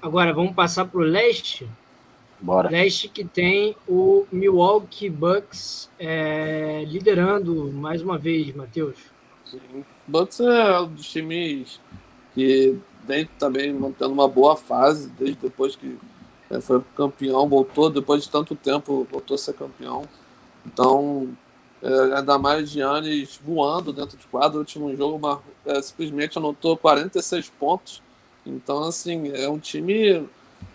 Agora, vamos passar para o leste. Bora. Leste que tem o Milwaukee Bucks liderando mais uma vez, Matheus. Sim. Bucks é um dos times que vem também mantendo uma boa fase, desde depois que foi campeão, voltou, depois de tanto tempo, voltou a ser campeão. Então, ainda mais Giannis voando dentro de quadro, o último jogo simplesmente anotou 46 pontos. Então, assim, é um time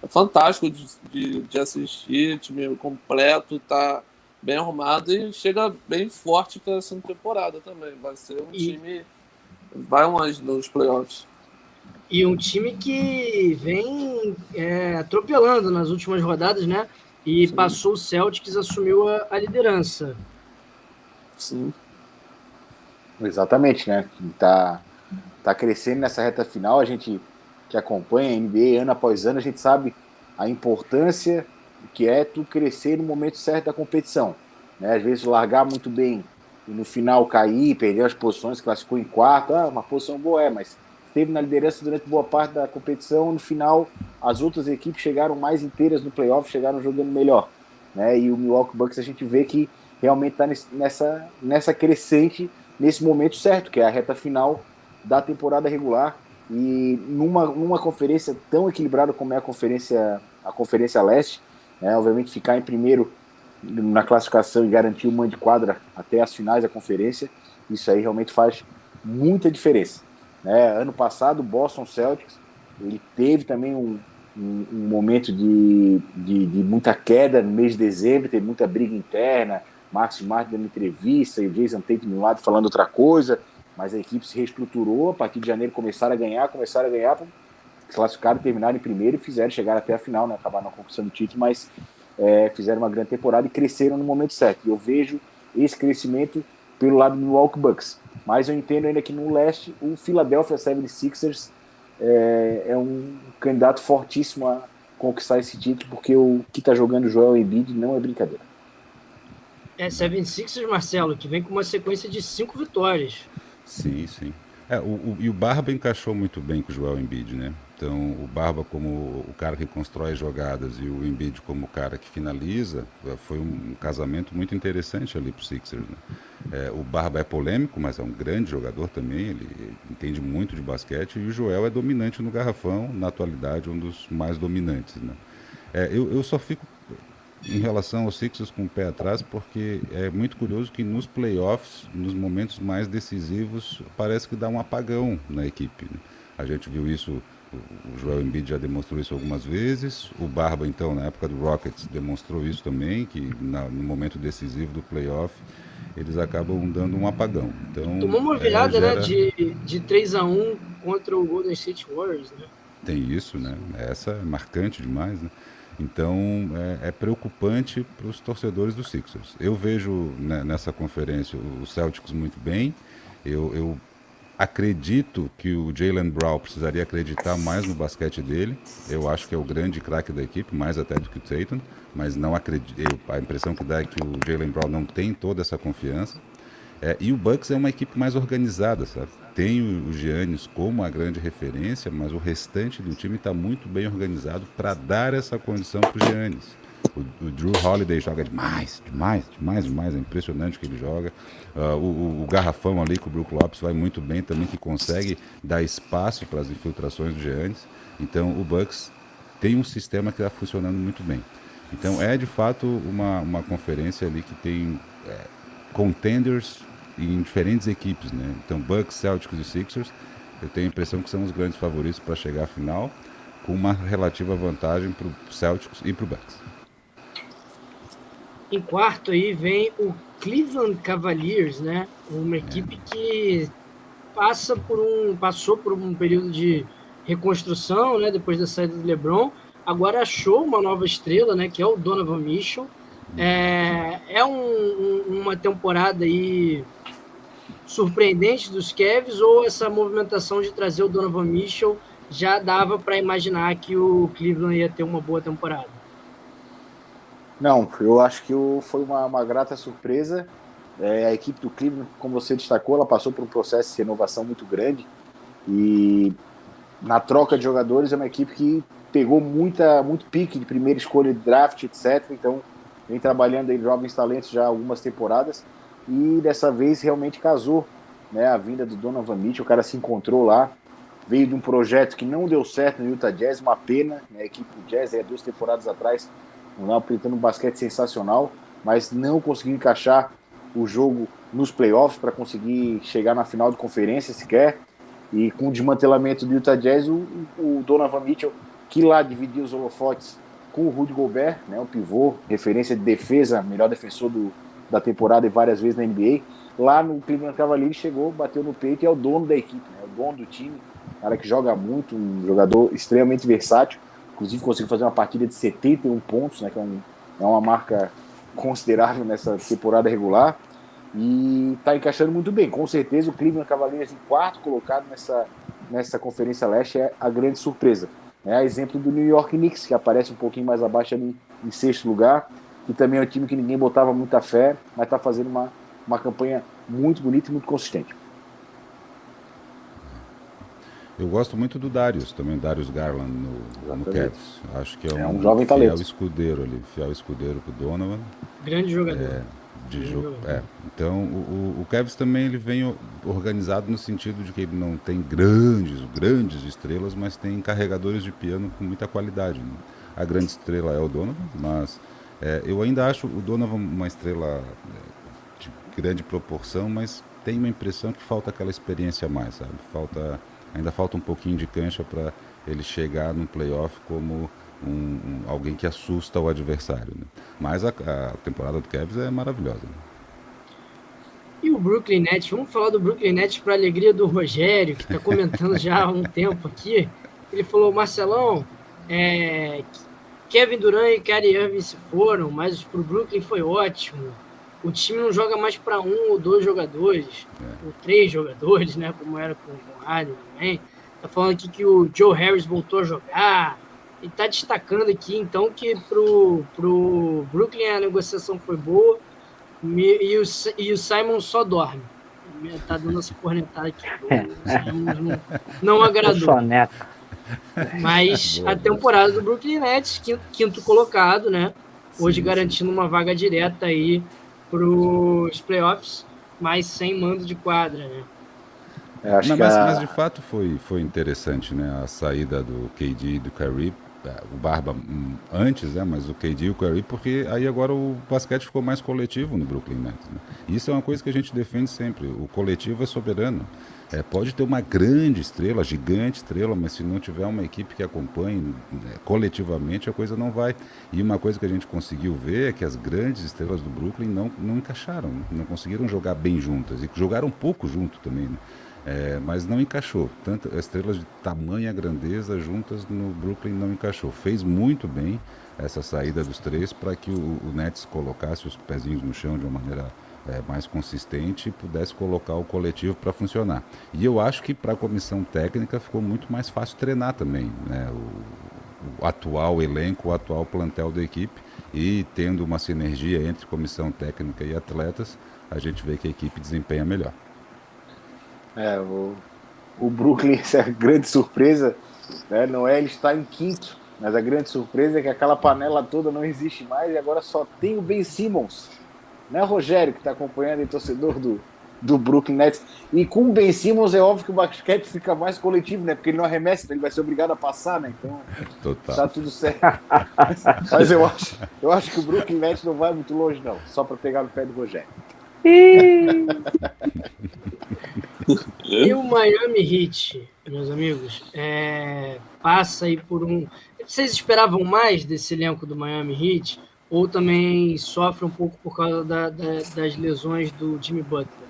fantástico de assistir, time completo, tá bem arrumado e chega bem forte para essa temporada também. Vai ser um time vai longe nos playoffs. E um time que vem atropelando nas últimas rodadas, né? E Sim. passou o Celtics, assumiu a liderança. Sim. Exatamente, né? Tá crescendo nessa reta final. A gente que acompanha a NBA ano após ano, a gente sabe a importância que é tu crescer no momento certo da competição. Né? Às vezes largar muito bem e no final cair, perder as posições, classificou em quarto, uma posição boa mas esteve na liderança durante boa parte da competição, no final as outras equipes chegaram mais inteiras no playoff, chegaram jogando melhor. Né? E o Milwaukee Bucks a gente vê que realmente está nessa crescente, nesse momento certo, que é a reta final da temporada regular, e numa conferência tão equilibrada como é a Conferência Leste, né, obviamente ficar em primeiro na classificação e garantir uma de quadra até as finais da conferência, isso aí realmente faz muita diferença. Né? Ano passado, o Boston Celtics, ele teve também um momento de muita queda no mês de dezembro, teve muita briga interna, Marcus Smart dando entrevista e o Jason Tatum de um lado falando outra coisa, mas a equipe se reestruturou, a partir de janeiro começaram a ganhar, classificaram, terminaram em primeiro e chegar até a final, né? Acabaram não conquistando o título, mas fizeram uma grande temporada e cresceram no momento certo. E eu vejo esse crescimento pelo lado do Milwaukee Bucks. Mas eu entendo ainda que no leste, o Philadelphia 76ers é um candidato fortíssimo a conquistar esse título, porque o que está jogando o Joel Embiid não é brincadeira. 76ers, Marcelo, que vem com uma sequência de 5 vitórias. Sim. E o Barba encaixou muito bem com o Joel Embiid, né? Então, o Barba como o cara que constrói jogadas e o Embiid como o cara que finaliza, foi um casamento muito interessante ali pro Sixers, né? O Barba é polêmico, mas é um grande jogador também, ele entende muito de basquete, e o Joel é dominante no garrafão, na atualidade um dos mais dominantes, né? Eu só fico em relação aos Sixers com o pé atrás, porque é muito curioso que nos playoffs, nos momentos mais decisivos, parece que dá um apagão na equipe, né? A gente viu isso, o Joel Embiid já demonstrou isso algumas vezes, o Barba, então, na época do Rockets, demonstrou isso também, que no momento decisivo do playoff, eles acabam dando um apagão. Então, tomou uma virada, né, de 3-1 contra o Golden State Warriors, né? Tem isso, né? Essa é marcante demais, né? Então, é preocupante para os torcedores do Sixers. Eu vejo, né, nessa conferência o Celtics muito bem. Eu acredito que o Jaylen Brown precisaria acreditar mais no basquete dele. Eu acho que é o grande craque da equipe, mais até do que o Tatum. Mas não acredito. A impressão que dá é que o Jaylen Brown não tem toda essa confiança. E o Bucks é uma equipe mais organizada, sabe? Tem o Giannis como a grande referência, mas o restante do time está muito bem organizado para dar essa condição para o Giannis. O Drew Holiday joga demais. É impressionante o que ele joga. O garrafão ali com o Brook Lopes vai muito bem também, que consegue dar espaço para as infiltrações do Giannis. Então o Bucks tem um sistema que está funcionando muito bem. Então é de fato uma conferência ali que tem contenders em diferentes equipes, né? Então Bucks, Celtics e Sixers, eu tenho a impressão que são os grandes favoritos para chegar à final, com uma relativa vantagem para o Celtics e para o Bucks. Em quarto aí vem o Cleveland Cavaliers, né? Uma equipe que passou por um período de reconstrução, né? Depois da saída do LeBron, agora achou uma nova estrela, né? Que é o Donovan Mitchell. Uma temporada aí surpreendente dos Cavs, ou essa movimentação de trazer o Donovan Mitchell já dava para imaginar que o Cleveland ia ter uma boa temporada? Não, eu acho que foi uma grata surpresa. A equipe do Cleveland, como você destacou, ela passou por um processo de renovação muito grande e na troca de jogadores, é uma equipe que pegou muito pique de primeira escolha de draft, etc. Então, vem trabalhando em jovens talentos já há algumas temporadas e dessa vez realmente casou, né, a vinda do Donovan Mitchell. O cara se encontrou lá, veio de um projeto que não deu certo no Utah Jazz, uma pena, né, a equipe do Jazz, 2 temporadas atrás, não apresentando um basquete sensacional, mas não conseguiu encaixar o jogo nos playoffs para conseguir chegar na final de conferência sequer. E com o desmantelamento do Utah Jazz, o Donovan Mitchell, que lá dividia os holofotes com o Rudy Gobert, né, o pivô, referência de defesa, melhor defensor da temporada e várias vezes na NBA, lá no Cleveland Cavaliers chegou, bateu no peito e é o dono da equipe, né, o dono do time, cara que joga muito, um jogador extremamente versátil, inclusive conseguiu fazer uma partida de 71 pontos, né, que é uma marca considerável nessa temporada regular, e está encaixando muito bem. Com certeza o Cleveland Cavaliers em quarto colocado nessa Conferência Leste é a grande surpresa. É a exemplo do New York Knicks, que aparece um pouquinho mais abaixo ali em sexto lugar, que também é um time que ninguém botava muita fé, mas está fazendo uma campanha muito bonita e muito consistente. Eu gosto muito do Darius, também Darius Garland no Cavs. Acho que é um jovem talento. Fiel escudeiro pro Donovan. Grande jogador. Então o Cavs também ele vem organizado no sentido de que ele não tem grandes estrelas, mas tem carregadores de piano com muita qualidade, né? A grande estrela é o Donovan, mas eu ainda acho o Donovan uma estrela de grande proporção, mas tenho uma impressão que falta aquela experiência a mais, sabe? Ainda falta um pouquinho de cancha para ele chegar num playoff como alguém que assusta o adversário, né? Mas a temporada do Cavs é maravilhosa, né? E o Brooklyn Nets? Vamos falar do Brooklyn Nets para a alegria do Rogério, que está comentando já há um tempo aqui. Ele falou, Marcelão, Kevin Durant e Kyrie Irving se foram, mas para o Brooklyn foi ótimo. O time não joga mais para 1 ou 2 jogadores, ou 3 jogadores, né? Como era com o Harden também. Está falando aqui que o Joe Harris voltou a jogar. E está destacando aqui, então, que pro Brooklyn a negociação foi boa e o Simon só dorme. Está dando essa cornetada aqui. O Simon não agradou. Mas a temporada do Brooklyn Nets, quinto colocado, né? Hoje garantindo uma vaga direta aí para os playoffs, mas sem mando de quadra, né? Mas de fato foi interessante, né? A saída do KD e do Kyrie, o Barba antes, né? Mas o KD e o Kyrie, porque aí agora o basquete ficou mais coletivo no Brooklyn Nets, né? Isso é uma coisa que a gente defende sempre, o coletivo é soberano. Pode ter uma grande estrela, gigante estrela, mas se não tiver uma equipe que acompanhe coletivamente, a coisa não vai. E uma coisa que a gente conseguiu ver é que as grandes estrelas do Brooklyn não encaixaram, não conseguiram jogar bem juntas, e jogaram pouco junto também, né? Mas não encaixou. Tanto estrelas de tamanha grandeza juntas no Brooklyn não encaixou. Fez muito bem essa saída dos três para que o Nets colocasse os pezinhos no chão de uma maneira mais consistente e pudesse colocar o coletivo para funcionar. E eu acho que para a comissão técnica ficou muito mais fácil treinar também, né? O atual elenco, o atual plantel da equipe, e tendo uma sinergia entre comissão técnica e atletas, a gente vê que a equipe desempenha melhor. O Brooklyn, essa é a grande surpresa, né? Não é ele estar em quinto, mas a grande surpresa é que aquela panela toda não existe mais e agora só tem o Ben Simmons. Não é o Rogério que está acompanhando e torcedor do Brooklyn Nets. E com o Ben Simmons é óbvio que o basquete fica mais coletivo, né? Porque ele não arremessa, então ele vai ser obrigado a passar, né? Então tá tudo certo. Mas eu acho que o Brooklyn Nets não vai muito longe, não. Só para pegar no pé do Rogério. E o Miami Heat, meus amigos, passa aí por um... Vocês esperavam mais desse elenco do Miami Heat? Ou também sofre um pouco por causa das lesões do Jimmy Butler?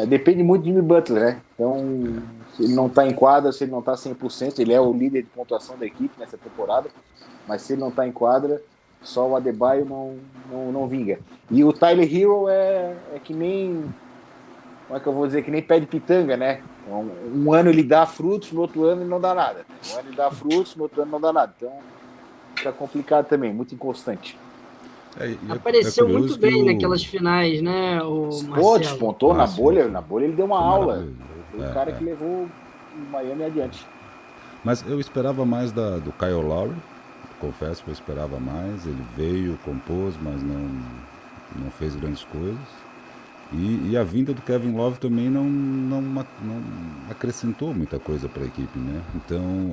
Depende muito do Jimmy Butler, né? Então, se ele não está em quadra, se ele não está 100%, ele é o líder de pontuação da equipe nessa temporada, mas se ele não está em quadra, só o Adebayo não vinga. E o Tyler Hero é que nem... Como é que eu vou dizer? Que nem pé de pitanga, né? Então, um ano ele dá frutos, no outro ano ele não dá nada. Um ano ele dá frutos, no outro ano não dá nada. Então, fica complicado também, muito inconstante. Apareceu muito bem naquelas finais, né? O Marcelo. Despontou na bolha ele deu uma aula. Foi o cara que levou o Miami adiante. Mas eu esperava mais do Kyle Lowry, confesso que eu esperava mais. Ele veio, compôs, mas não fez grandes coisas. E a vinda do Kevin Love também não acrescentou muita coisa para a equipe, né? Então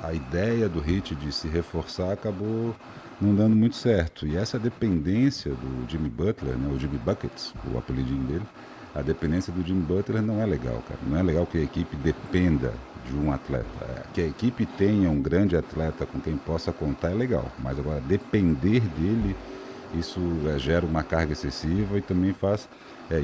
a ideia do Heat de se reforçar acabou não dando muito certo. E essa dependência do Jimmy Butler, né? O Jimmy Buckets, o apelidinho dele, a dependência do Jimmy Butler não é legal, cara. Não é legal que a equipe dependa de um atleta. Que a equipe tenha um grande atleta com quem possa contar é legal, mas agora depender dele, isso gera uma carga excessiva e também faz...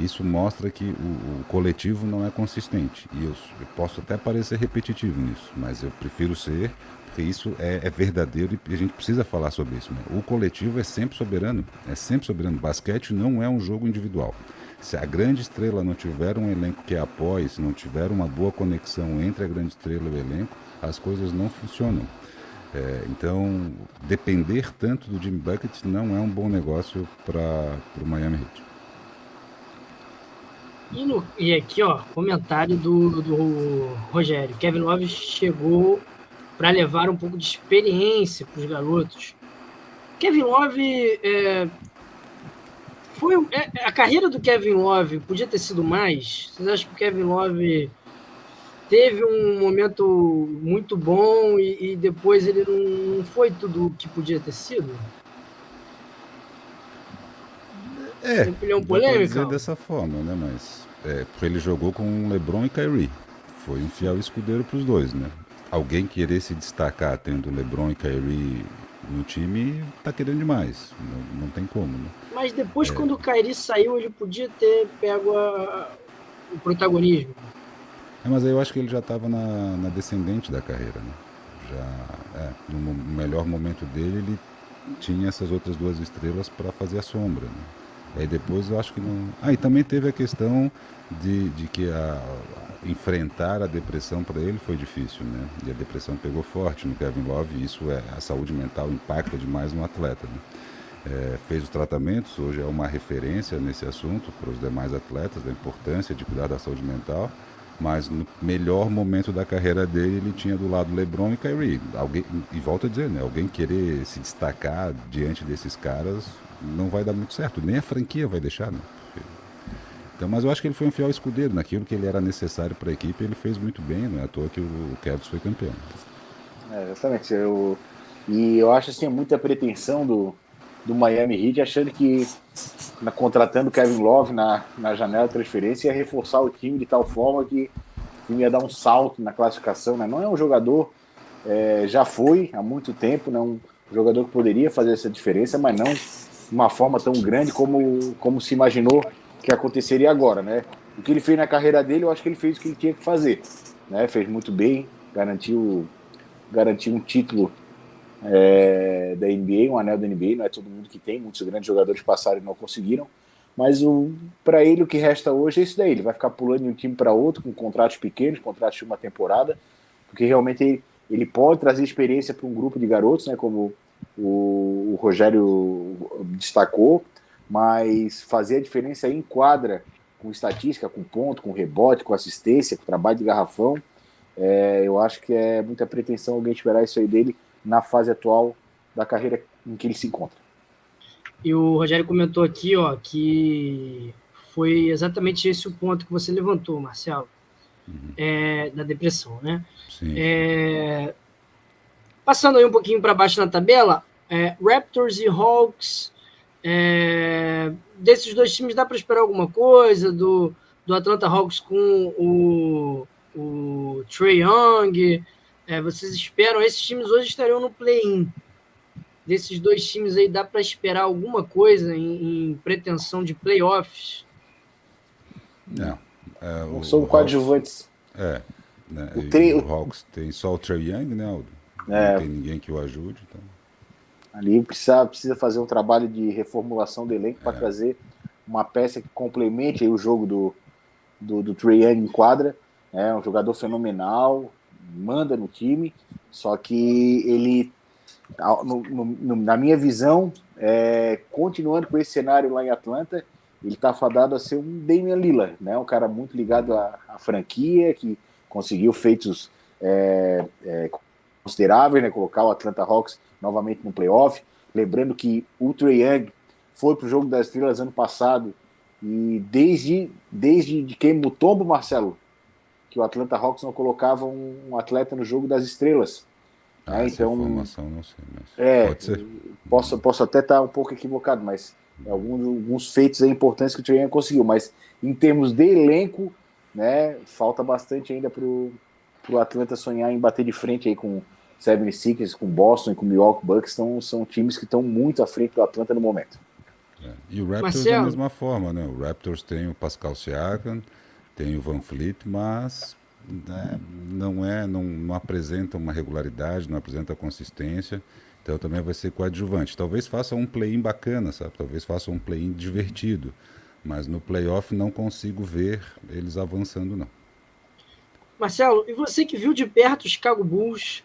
isso mostra que o coletivo não é consistente. E eu posso até parecer repetitivo nisso, mas eu prefiro ser, porque isso é verdadeiro e a gente precisa falar sobre isso, né? O coletivo é sempre soberano. É sempre soberano. Basquete não é um jogo individual. Se a grande estrela não tiver um elenco que a apoie, se não tiver uma boa conexão entre a grande estrela e o elenco, as coisas não funcionam. Então, depender tanto do Jimmy Buckets não é um bom negócio para o Miami Heat. E aqui, ó, comentário do Rogério. Kevin Love chegou para levar um pouco de experiência para os garotos. Kevin Love a carreira do Kevin Love podia ter sido mais? Vocês acham que o Kevin Love teve um momento muito bom e depois ele não foi tudo o que podia ter sido? Opinião polêmica? Dizer dessa forma, né? Mas porque ele jogou com LeBron e Kyrie. Foi um fiel escudeiro para os dois, né? Alguém querer se destacar tendo LeBron e Kyrie no time tá querendo demais. Não tem como, né? Mas depois, quando o Kyrie saiu, ele podia ter pego o protagonismo. Mas aí eu acho que ele já estava na descendente da carreira, né? No melhor momento dele, ele tinha essas outras duas estrelas para fazer a sombra, né? Aí depois eu acho que não... e também teve a questão de que enfrentar a depressão para ele foi difícil, né? E a depressão pegou forte no Kevin Love, e isso a saúde mental impacta demais no atleta, né? Fez os tratamentos, hoje é uma referência nesse assunto para os demais atletas, da importância de cuidar da saúde mental, mas no melhor momento da carreira dele, ele tinha do lado LeBron e Kyrie. E volto a dizer, né? Alguém querer se destacar diante desses caras não vai dar muito certo, nem a franquia vai deixar, né? Então, mas eu acho que ele foi um fiel escudeiro naquilo que ele era necessário para a equipe, ele fez muito bem, não é à toa que o Cavs foi campeão. Exatamente. E eu acho assim, muita pretensão do Miami Heat, achando que contratando o Kevin Love na janela de transferência ia reforçar o time de tal forma que o time ia dar um salto na classificação, né? Não é um jogador, já foi há muito tempo, não é um jogador que poderia fazer essa diferença, mas não de uma forma tão grande como se imaginou que aconteceria agora, né? O que ele fez na carreira dele, eu acho que ele fez o que ele tinha que fazer, né? Fez muito bem, garantiu um título da NBA, um anel da NBA, não é todo mundo que tem, muitos grandes jogadores passaram e não conseguiram, mas para ele o que resta hoje é isso daí, ele vai ficar pulando de um time para outro com contratos pequenos, contratos de uma temporada, porque realmente ele pode trazer experiência para um grupo de garotos, né, como o Rogério destacou, mas fazer a diferença em quadra, com estatística, com ponto, com rebote, com assistência, com trabalho de garrafão, eu acho que é muita pretensão alguém esperar isso aí dele na fase atual da carreira em que ele se encontra. E o Rogério comentou aqui, ó, que foi exatamente esse o ponto que você levantou, Marcelo, da depressão, né? Sim. Passando aí um pouquinho para baixo na tabela, Raptors e Hawks, desses dois times dá para esperar alguma coisa? Do Atlanta Hawks com o Trae Young, vocês esperam? Esses times hoje estariam no play-in. Desses dois times aí, dá para esperar alguma coisa em pretensão de playoffs? Não. São coadjuvantes. Né? O Hawks tem só o Trae Young, né, Aldo? Não tem ninguém que o ajude. Então. Ali precisa fazer um trabalho de reformulação do elenco para trazer uma peça que complemente aí o jogo do Trae Young em quadra. É um jogador fenomenal, manda no time, só que ele, na minha visão, continuando com esse cenário lá em Atlanta, ele está fadado a ser um Damian Lillard, né? Um cara muito ligado à franquia, que conseguiu feitos consideráveis, né? Colocar o Atlanta Hawks novamente no playoff. Lembrando que o Trae Young foi para o Jogo das Estrelas ano passado e desde que Mutombo, Marcelo, que o Atlanta Hawks não colocava um atleta no Jogo das Estrelas. Né? Essa então, informação não sei, mas pode ser. Posso até estar um pouco equivocado, mas alguns feitos importantes que o Trae Young conseguiu, mas em termos de elenco, né, falta bastante ainda para o Atlanta sonhar em bater de frente aí com 76ers, com Boston e com Milwaukee Bucks. São times que estão muito à frente do Atlanta no momento. E o Raptors Marcelo, da mesma forma, né? O Raptors tem o Pascal Siakam, tem o Van Fleet, mas né, não apresenta uma regularidade, não apresenta consistência. Então também vai ser coadjuvante. Talvez faça um play-in bacana, sabe? Talvez faça um play-in divertido. Mas no playoff não consigo ver eles avançando, não. Marcelo, e você que viu de perto o Chicago Bulls,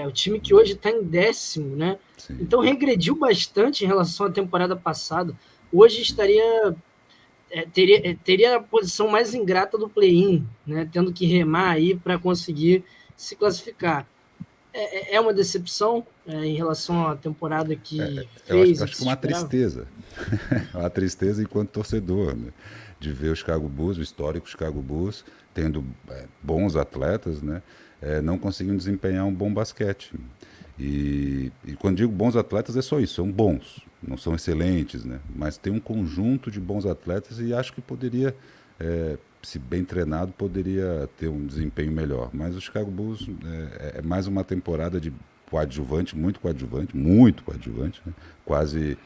o time que hoje está em 10º, né? Sim. Então regrediu bastante em relação à temporada passada. Hoje teria a posição mais ingrata do play-in, né? Tendo que remar aí para conseguir se classificar. É uma decepção em relação à temporada que fez. Eu acho que uma tristeza. Uma tristeza enquanto torcedor, né? De ver o Chicago Bulls, o histórico Chicago Bulls, tendo bons atletas, né? Não conseguindo desempenhar um bom basquete. E quando digo bons atletas é só isso, são bons, não são excelentes, né? Mas tem um conjunto de bons atletas e acho que poderia, se bem treinado, poderia ter um desempenho melhor. Mas o Chicago Bulls é mais uma temporada de coadjuvante, muito coadjuvante, né? Quase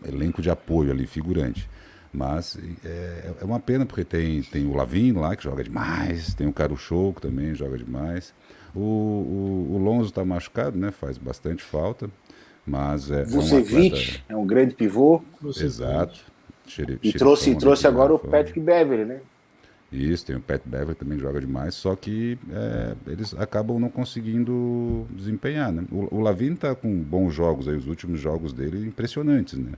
elenco de apoio ali, figurante. Mas é uma pena porque tem o Lavine lá que joga demais, tem o Caruso que também joga demais. O Lonzo está machucado, né? Faz bastante falta, mas Vucevic é um grande pivô. Exato. E trouxe agora o Patrick Beverley, né? Isso, tem o Pat Beverley também que joga demais, só que eles acabam não conseguindo desempenhar, né? O Lavine está com bons jogos aí, os últimos jogos dele impressionantes, né?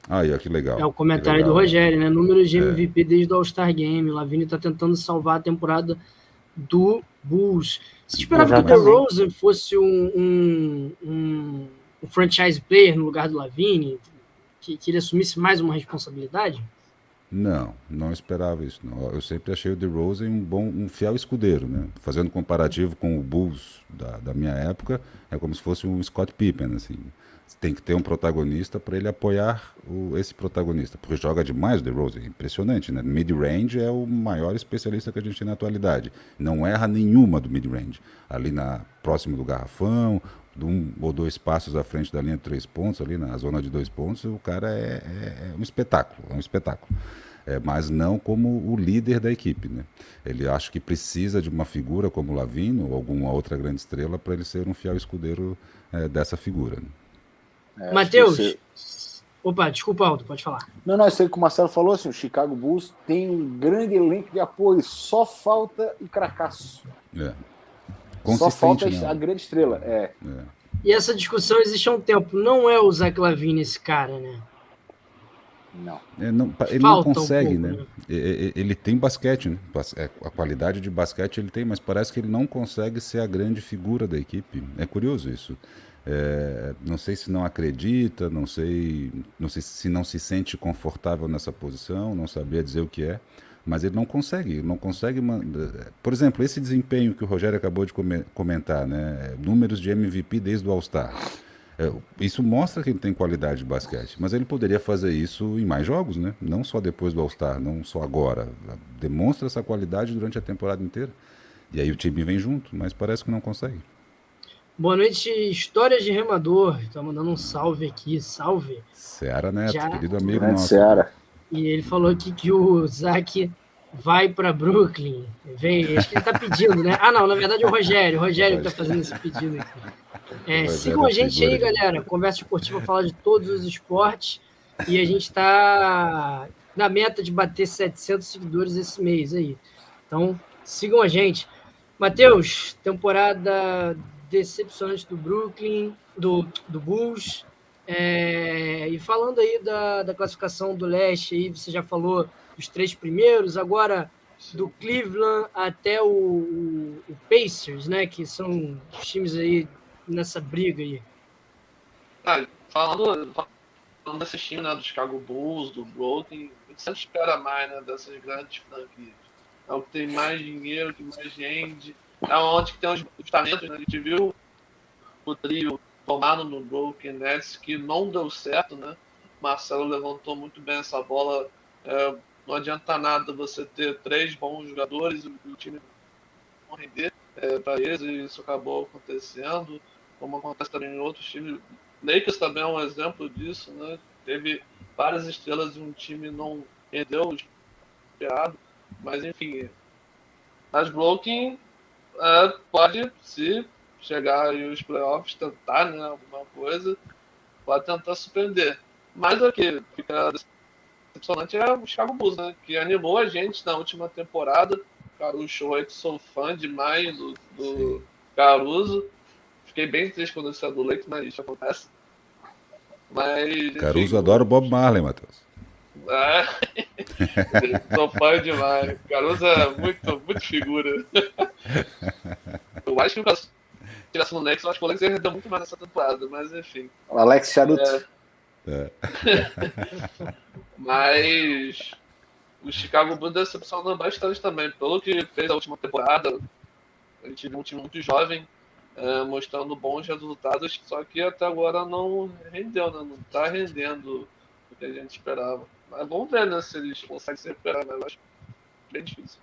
Aí, ó, que legal. É o comentário legal, do Rogério, né? Números de MVP desde o All-Star Game. O Lavine está tentando salvar a temporada do Bulls. Você esperava que o DeRozan fosse um franchise player no lugar do Lavine? Que ele assumisse mais uma responsabilidade? Não esperava isso. Não. Eu sempre achei o DeRozan um fiel escudeiro, né? Fazendo comparativo com o Bulls da minha época, é como se fosse um Scott Pippen, assim. Tem que ter um protagonista para ele apoiar esse protagonista, porque joga demais o DeRozan, é impressionante, né? Mid-range é o maior especialista que a gente tem na atualidade, não erra nenhuma do mid-range, ali próximo do garrafão, de 1 ou 2 passos à frente da linha de 3 pontos, ali na zona de 2 pontos, o cara é um espetáculo, mas não como o líder da equipe, né? Ele acha que precisa de uma figura como o Lavine ou alguma outra grande estrela para ele ser um fiel escudeiro dessa figura, né? Matheus, opa, desculpa, Aldo, pode falar. Não, isso aí que o Marcelo falou, assim, o Chicago Bulls tem um grande elenco de apoio, só falta o cracaço. Só falta a grande estrela. E essa discussão existe há um tempo, não é o Zach Lavine esse cara, né? Não. Ele não consegue, né? Ele tem basquete, né? A qualidade de basquete ele tem, mas parece que ele não consegue ser a grande figura da equipe. É curioso isso. Não sei se não acredita, não sei se não se sente confortável nessa posição, não sabia dizer o que é, mas ele não consegue. Por exemplo, esse desempenho que o Rogério acabou de comentar, né? Números de MVP desde o All-Star. Isso mostra que ele tem qualidade de basquete, mas ele poderia fazer isso em mais jogos, né? Não só depois do All-Star, não só agora. Demonstra essa qualidade durante a temporada inteira. E aí o time vem junto, mas parece que não consegue. Boa noite, Histórias de Remador. Tá mandando um salve aqui, salve. Seara Neto, querido amigo nosso. Seara. E ele falou aqui que o Zach vai para Brooklyn. Acho que ele tá pedindo, né? Não, na verdade é o Rogério que tá fazendo esse pedido aqui. Sigam a gente aí, galera. Conversa Esportiva fala de todos os esportes e a gente tá na meta de bater 700 seguidores esse mês aí. Então, sigam a gente. Matheus, temporada decepcionante do Brooklyn, do Bulls. E falando aí da classificação do leste, aí você já falou dos 3 primeiros, agora do Cleveland até o Pacers, né? Que são os times aí nessa briga aí. Falando desses times, né, do Chicago Bulls, do Brooklyn, a gente sempre espera mais, né, dessas grandes franquias. É o que tem mais dinheiro, que mais rende, é onde que tem os talentos, né? A gente viu o trio tomado no Brooklyn Nets, que não deu certo, né? Marcelo levantou muito bem essa bola. Não adianta nada você ter 3 bons jogadores e o time não render para eles, e isso acabou acontecendo, como acontece também em outros times. Lakers também é um exemplo disso, né? Teve várias estrelas e um time não rendeu o esperado, mas enfim, nas Brooklyn pode, se chegar aí os playoffs, tentar, né, alguma coisa, pode tentar surpreender. Mas o que fica decepcionante é o Chicago Bulls, né, que animou a gente na última temporada. Caruso, eu sou fã demais do Caruso. Fiquei bem triste quando ele saiu do Lakers, mas isso acontece. Mas, Caruso adora o Bob Marley, Matheus. Sou fã demais. Caruso é muito, muito figura. Eu acho que o Caruso tivesse no Lakers, eu acho que o Lakers ia render muito mais nessa temporada, mas enfim. O Alex Charuto. Mas o Chicago Bulls decepcionou bastante também. Pelo que fez a última temporada, a gente viu um time muito jovem, mostrando bons resultados, só que até agora não rendeu, né? Não está rendendo o que a gente esperava. Mas vamos ver, né, se eles conseguem se recuperar, mas eu acho bem difícil.